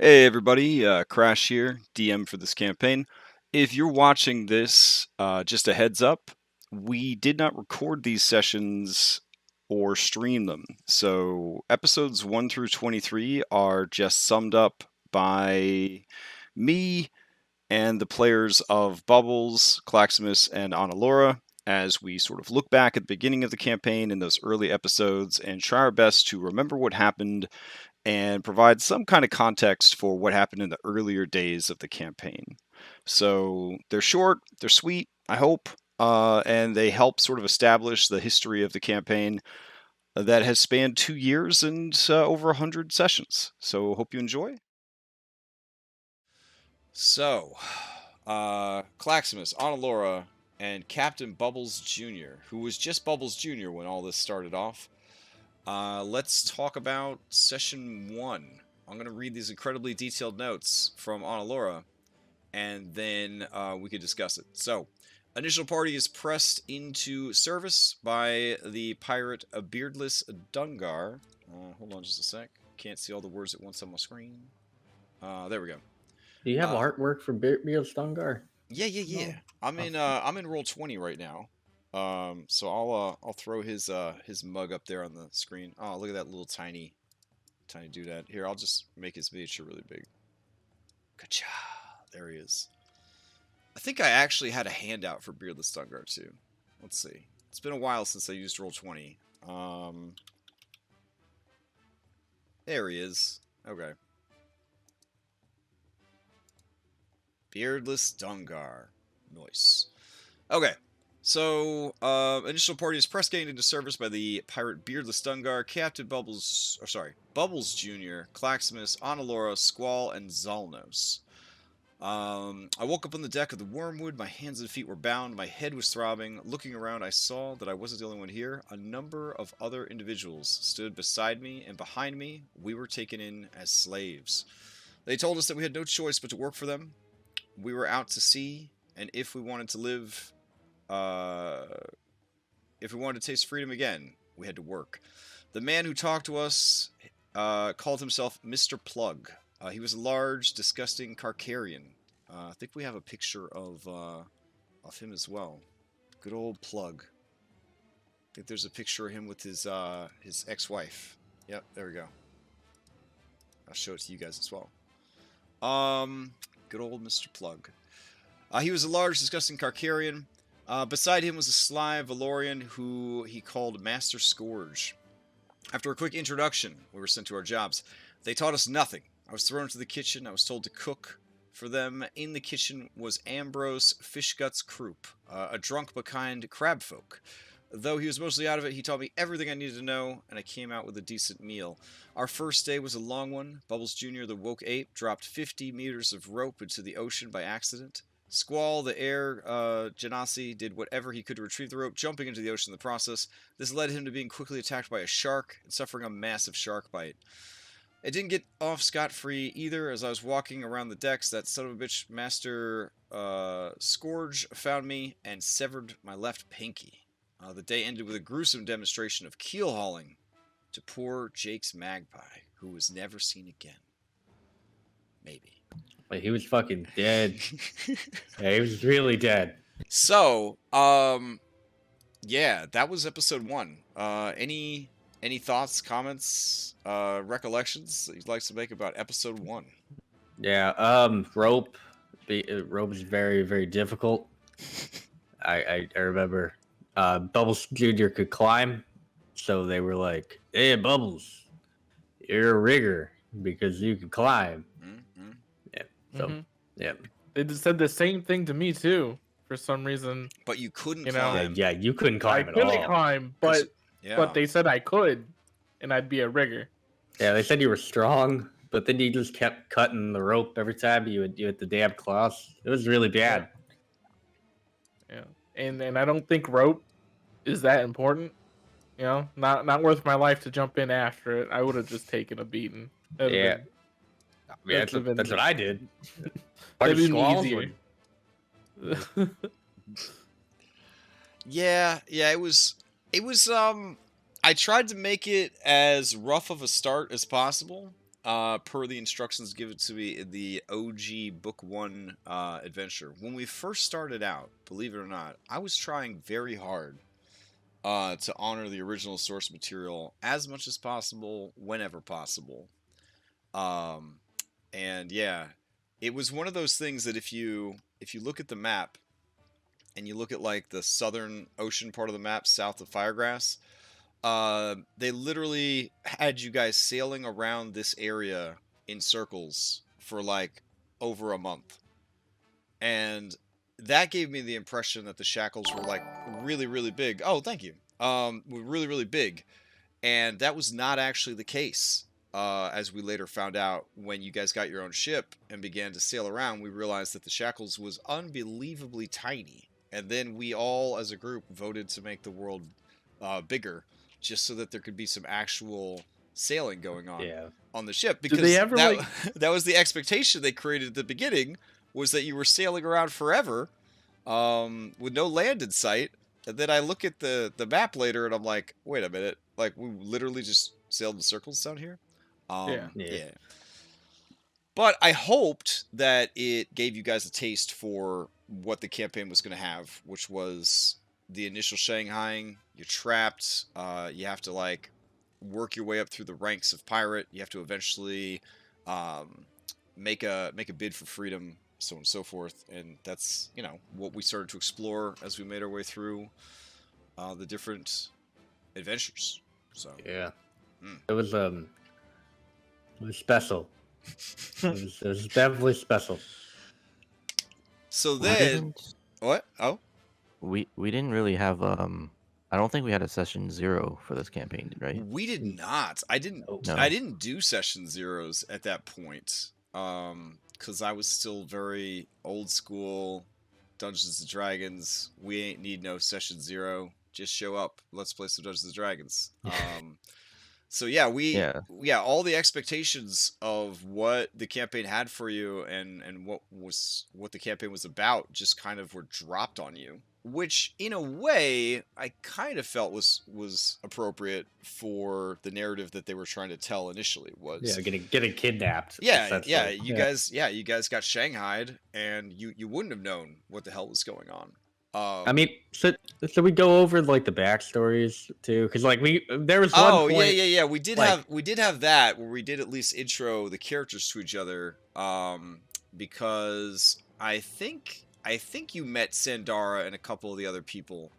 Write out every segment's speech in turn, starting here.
Hey everybody, Crash here, DM for this campaign. If you're watching this, just a heads up, we did not record these sessions or stream them. So episodes 1 through 23 are just summed up by me and the players of Bubbles, Claximus, and Analura as we sort of look back at the beginning of the campaign in those early episodes and try our best to remember what happened and provide some kind of context for what happened in the earlier days of the campaign. So they're short, they're sweet, I hope, and they help sort of establish the history of the campaign that has spanned 2 years and over 100 sessions. So hope you enjoy. So, Claximus, Analura, and Captain Bubbles Jr., who was just Bubbles Jr. when all this started off. Let's talk about session 1. I'm going to read these incredibly detailed notes from Analura, and then we could discuss it. So, initial party is pressed into service by the Pirate Beardless Dungar. Hold on just a sec. Can't see all the words at once on my screen. There we go. Do you have artwork for Beardless Dungar? Yeah. No. I'm in Roll20 right now. So I'll throw his mug up there on the screen. Oh, look at that little tiny doodad. Here, I'll just make his miniature really big. Ka-cha! There he is. I think I actually had a handout for Beardless Dungar too. Let's see. It's been a while since I used Roll20. There he is. Okay. Beardless Dungar. Nice. Okay. So, initial party is press gained into service by the Pirate Beardless Dungar, Captain Bubbles Jr., Claximus, Analura, Squall, and Zalnos. I woke up on the deck of the Wormwood, my hands and feet were bound, my head was throbbing. Looking around, I saw that I wasn't the only one here. A number of other individuals stood beside me, and behind me, we were taken in as slaves. They told us that we had no choice but to work for them. We were out to sea, and if we wanted to live... if we wanted to taste freedom again, we had to work. The man who talked to us called himself Mr. Plug. He was a large, disgusting Carcarian. I think we have a picture of him as well. Good old Plug. I think there's a picture of him with his ex-wife. Yep, there we go. I'll show it to you guys as well. Good old Mr. Plug. He was a large, disgusting Carcarian. Beside him was a sly Valorian who he called Master Scourge. After a quick introduction, we were sent to our jobs. They taught us nothing. I was thrown into the kitchen. I was told to cook for them. In the kitchen was Ambrose Fishguts Croup, a drunk but kind crab folk. Though he was mostly out of it, he taught me everything I needed to know, and I came out with a decent meal. Our first day was a long one. Bubbles Jr., the woke ape, dropped 50 meters of rope into the ocean by accident. Squall, the air genasi, did whatever he could to retrieve the rope, jumping into the ocean in the process. This led him to being quickly attacked by a shark and suffering a massive shark bite. It didn't get off scot-free either. As I was walking around the decks, that son of a bitch, Master Scourge, found me and severed my left pinky. The day ended with a gruesome demonstration of keel hauling to poor Jake's magpie, who was never seen again. Maybe. Wait, he was fucking dead. Yeah, he was really dead. So, yeah, that was episode 1. Any thoughts, comments, recollections that you'd like to make about episode 1? Yeah, rope is very, very difficult. I remember Bubbles Jr. could climb, so they were like, "Hey, Bubbles, you're a rigger because you can climb." Mm-hmm. Yeah. So, yeah. They just said the same thing to me too, for some reason. But you couldn't climb. Yeah, you couldn't climb at all. I couldn't climb, but they said I could, and I'd be a rigger. Yeah, they said you were strong, but then you just kept cutting the rope every time you hit the damn claws. It was really bad. Yeah, and I don't think rope is that important. You know, not worth my life to jump in after it. I would have just taken a beating. Yeah, that's what I did. That'd been easier. Yeah, it was. I tried to make it as rough of a start as possible, per the instructions given to me in the OG Book 1 adventure. When we first started out, believe it or not, I was trying very hard to honor the original source material as much as possible, whenever possible. And yeah, it was one of those things that if you look at the map and you look at like the southern ocean part of the map south of Firegrass, they literally had you guys sailing around this area in circles for like over a month. And that gave me the impression that the shackles were like really, really big. Oh, thank you. Were really, really big. And that was not actually the case. As we later found out when you guys got your own ship and began to sail around, we realized that the shackles was unbelievably tiny. And then we all, as a group, voted to make the world bigger, just so that there could be some actual sailing going on the ship. Because Did they ever, that, like... that was the expectation they created at the beginning, was that you were sailing around forever with no land in sight. And then I look at the map later and I'm like, wait a minute, like we literally just sailed in circles down here. Yeah. But I hoped that it gave you guys a taste for what the campaign was going to have, which was the initial Shanghaiing. You're trapped. You have to like work your way up through the ranks of pirate. You have to eventually make a bid for freedom, so on and so forth. And that's, you know, what we started to explore as we made our way through the different adventures. So yeah, it was special. It was definitely special. So then, what? Oh, we didn't really have I don't think we had a session 0 for this campaign, right? we did not. I didn't. No. I didn't do session zeros at that point. Because I was still very old school. Dungeons and Dragons. We ain't need no session 0. Just show up. Let's play some Dungeons and Dragons. So yeah, all the expectations of what the campaign had for you and what the campaign was about just kind of were dropped on you, which in a way I kind of felt was appropriate for the narrative that they were trying to tell initially. Was getting kidnapped. You guys got Shanghaied and you wouldn't have known what the hell was going on. I mean, so we go over like the backstories too, because like there was one point. We did have that where we did at least intro the characters to each other, because I think you met Sandara and a couple of the other people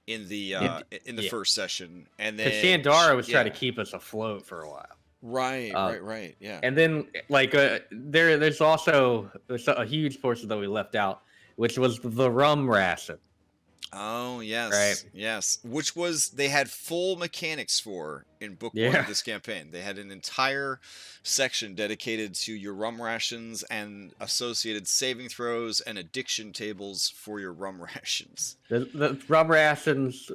in the first session, and then Sandara was trying to keep us afloat for a while. Right, yeah. And then like there's also a huge portion that we left out, which was the rum ration. Oh, yes. Right. Yes. Which they had full mechanics for in book 1 of this campaign. They had an entire section dedicated to your rum rations and associated saving throws and addiction tables for your rum rations. The rum rations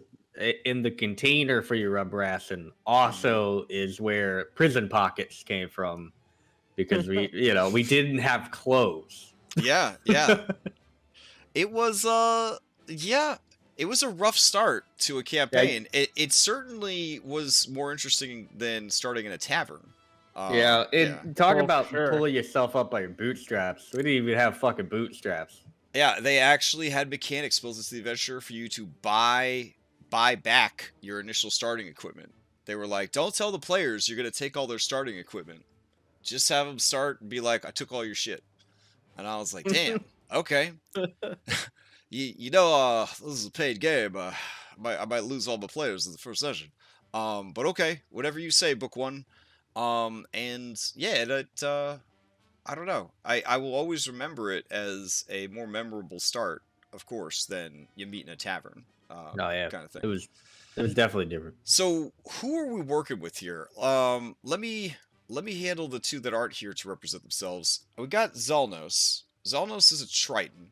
in the container for your rum ration also is where prison pockets came from, because we didn't have clothes. Yeah. It was it was a rough start to a campaign. It certainly was more interesting than starting in a tavern. Talk about pulling yourself up by your bootstraps. We didn't even have fucking bootstraps. Yeah, they actually had mechanics built into the adventure for you to buy back your initial starting equipment. They were like, don't tell the players you're going to take all their starting equipment. Just have them start and be like, I took all your shit. And I was like, damn, okay. This is a paid game. I might lose all my players in the first session. But okay, whatever you say, book 1. And yeah, I don't know. I will always remember it as a more memorable start, of course, than you meet in a tavern. Kind of thing. It was definitely different. So who are we working with here? Let me handle the two that aren't here to represent themselves. We got Zalnos. Zalnos is a Triton.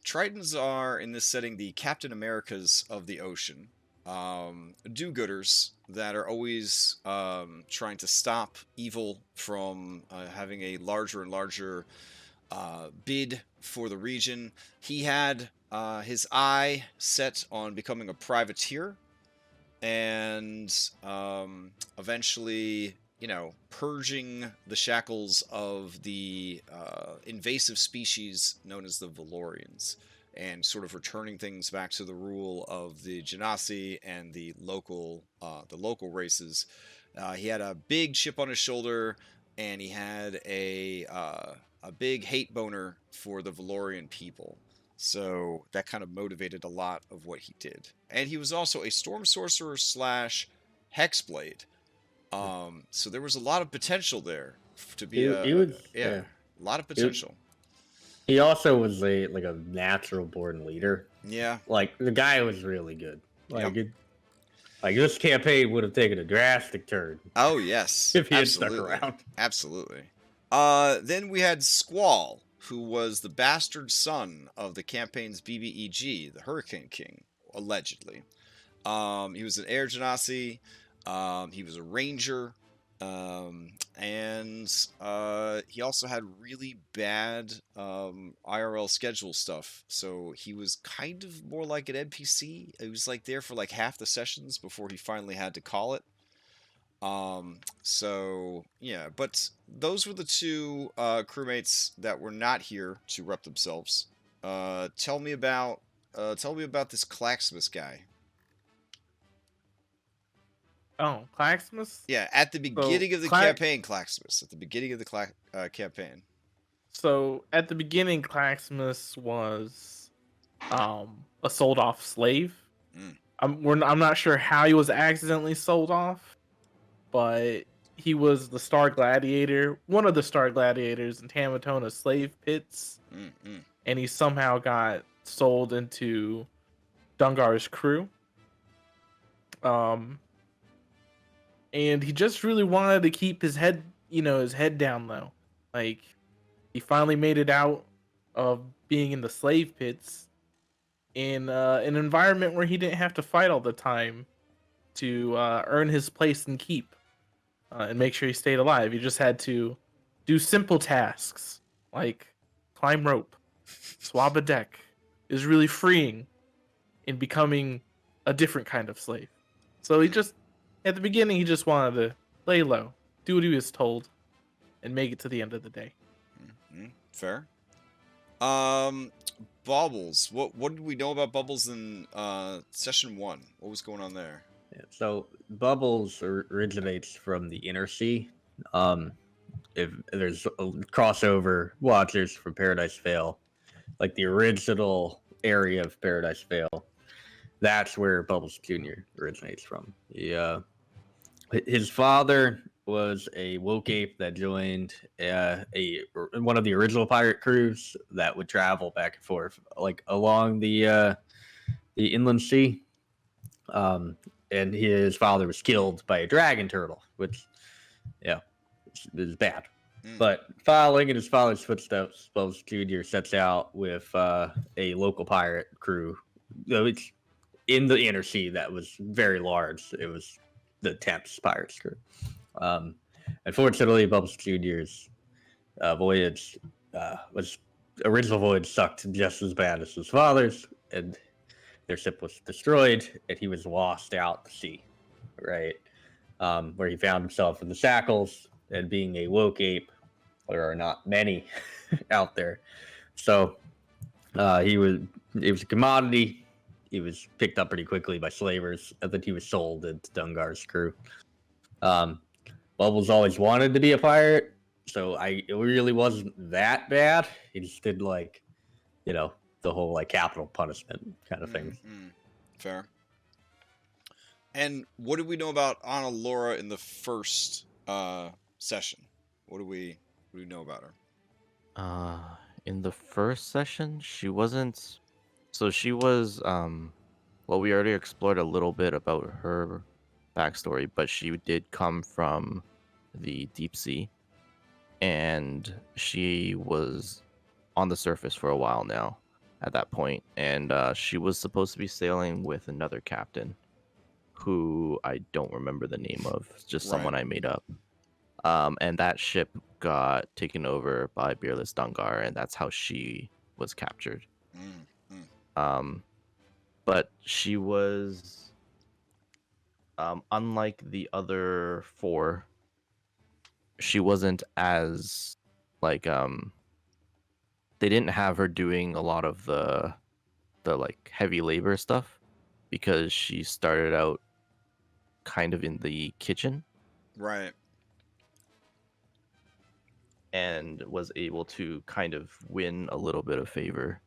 Tritons are, in this setting, the Captain Americas of the ocean. Do-gooders that are always trying to stop evil from having a larger and larger bid for the region. He had his eye set on becoming a privateer, and eventually purging the shackles of the invasive species known as the Valorians, and sort of returning things back to the rule of the Genasi and the local races. He had a big chip on his shoulder, and he had a big hate boner for the Valorian people. So that kind of motivated a lot of what he did. And he was also a storm sorcerer slash hexblade. So there was a lot of potential there to be a lot of potential. He also was a natural born leader. Yeah. Like the guy was really good. Like this campaign would have taken a drastic turn. Oh yes. If he had Absolutely. stuck around. Absolutely. Then we had Squall, who was the bastard son of the campaign's BBEG, the Hurricane King, allegedly. He was an Air Genasi. He was a ranger. And he also had really bad IRL schedule stuff. So he was kind of more like an NPC. He was like there for like half the sessions before he finally had to call it. So yeah, but those were the two crewmates that were not here to rep themselves. Tell me about this Claximus guy. Oh, Claximus? Yeah, at the beginning of the campaign, Claximus. At the beginning of the campaign. So at the beginning, Claximus was a sold off slave. I'm not sure how he was accidentally sold off, but he was the Star Gladiator, one of the Star Gladiators in Tamatona's slave pits, and he somehow got sold into Dungar's crew. And he just really wanted to keep his head down low. Like, he finally made it out of being in the slave pits in an environment where he didn't have to fight all the time to earn his place and keep and make sure he stayed alive. He just had to do simple tasks like climb rope, swab a deck. It was really freeing in becoming a different kind of slave. So he just, at the beginning, he just wanted to lay low, do what he was told, and make it to the end of the day. Fair. Bubbles. What did we know about Bubbles in session 1? What was going on there? Yeah, so Bubbles originates from the Inner Sea. If there's a crossover watchers from Paradise Vale, like the original area of Paradise Vale, that's where Bubbles Jr. originates from. His father was a woke ape that joined one of the original pirate crews that would travel back and forth like along the inland sea. And his father was killed by a dragon turtle, which is bad. But following in his father's footsteps, Bubbles Jr. sets out with a local pirate crew. It's in the Inner Sea that was very large. It was the 10th Pirates crew. Unfortunately, Bubbles Jr.'s voyage original voyage sucked just as bad as his father's, and their ship was destroyed, and he was lost out to sea, right? Where he found himself in the shackles, and being a woke ape, there are not many out there. So it was a commodity. He was picked up pretty quickly by slavers, and then he was sold into Dungar's crew. Bubbles always wanted to be a pirate, so it really wasn't that bad. He just did the whole capital punishment kind of thing. Fair. And what did we know about Analura in the first session? What do we know about her? In the first session, she wasn't. So she was. Well, we already explored a little bit about her backstory, but she did come from the deep sea, and she was on the surface for a while now at that point, and she was supposed to be sailing with another captain who I don't remember the name of, just someone I made up. And that ship got taken over by Beardless Dungar, and that's how she was captured. But she was, unlike the other 4 she wasn't as like they didn't have her doing a lot of the like heavy labor stuff because she started out kind of in the kitchen Right. and was able to kind of win a little bit of favor.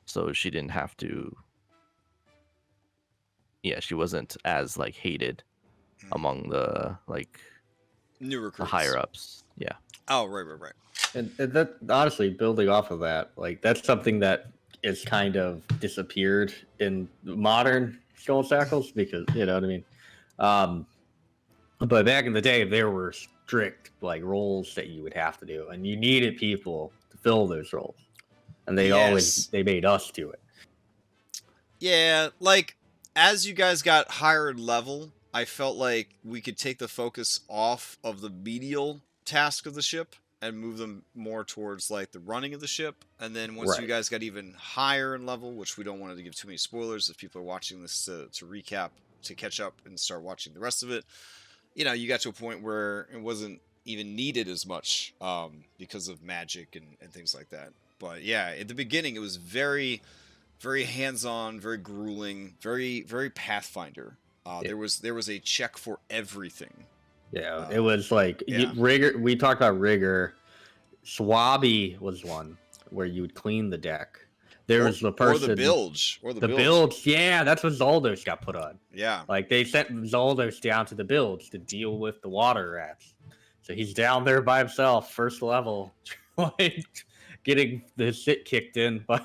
So she didn't have to, yeah, she wasn't as like hated among the like New the recruits. higher ups. Yeah. Oh, right. And that, honestly, building off of that, like that's something that is kind of disappeared in modern Skull Shackles because you know what I mean. But back in the day, there were strict like roles that you would have to do, and you needed people to fill those roles, and Yes. they made us do it. Yeah, like as you guys got higher in level, I felt like we could take the focus off of the medial task of the ship and move them more towards like the running of the ship. And then once you Right. guys got even higher in level, which we don't want to give too many spoilers if people are watching this to recap, to catch up and start watching the rest of it, you know, you got to a point where it wasn't even needed as much because of magic and things like that. But yeah, at the beginning, it was very hands-on, very grueling, very Pathfinder. Yeah. There was a check for everything. Yeah, it was like yeah. rigor. We talked about rigor. Swabby was one where you would clean the deck. There was the person or the bilge, the bilge. Yeah, that's what Zoldos got put on. Yeah, like they sent Zoldos down to the bilge to deal with the water rats. So he's down there by himself, first level, like getting the shit kicked in by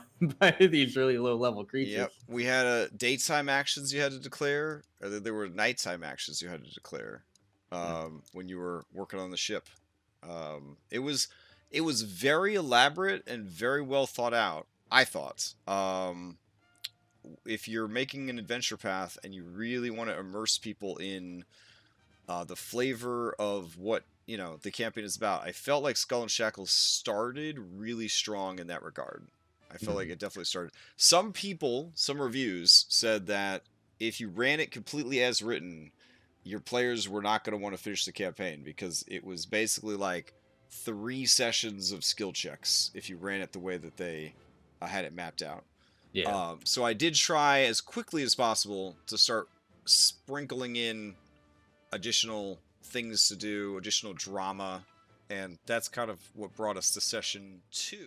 these really low level creatures. Yep. We had daytime actions you had to declare, or there were nighttime actions you had to declare when you were working on the ship. It was very elaborate and very well thought out, I thought. If you're making an adventure path and you really want to immerse people in the flavor of what the campaign is about, I felt like Skull and Shackles started really strong in that regard. I felt like it definitely started. Some reviews said that if you ran it completely as written, your players were not going to want to finish the campaign because it was basically like 3 sessions of skill checks if you ran it the way that they had it mapped out. Yeah. So I did try as quickly as possible to start sprinkling in additional things to do, additional drama, and that's kind of what brought us to session 2.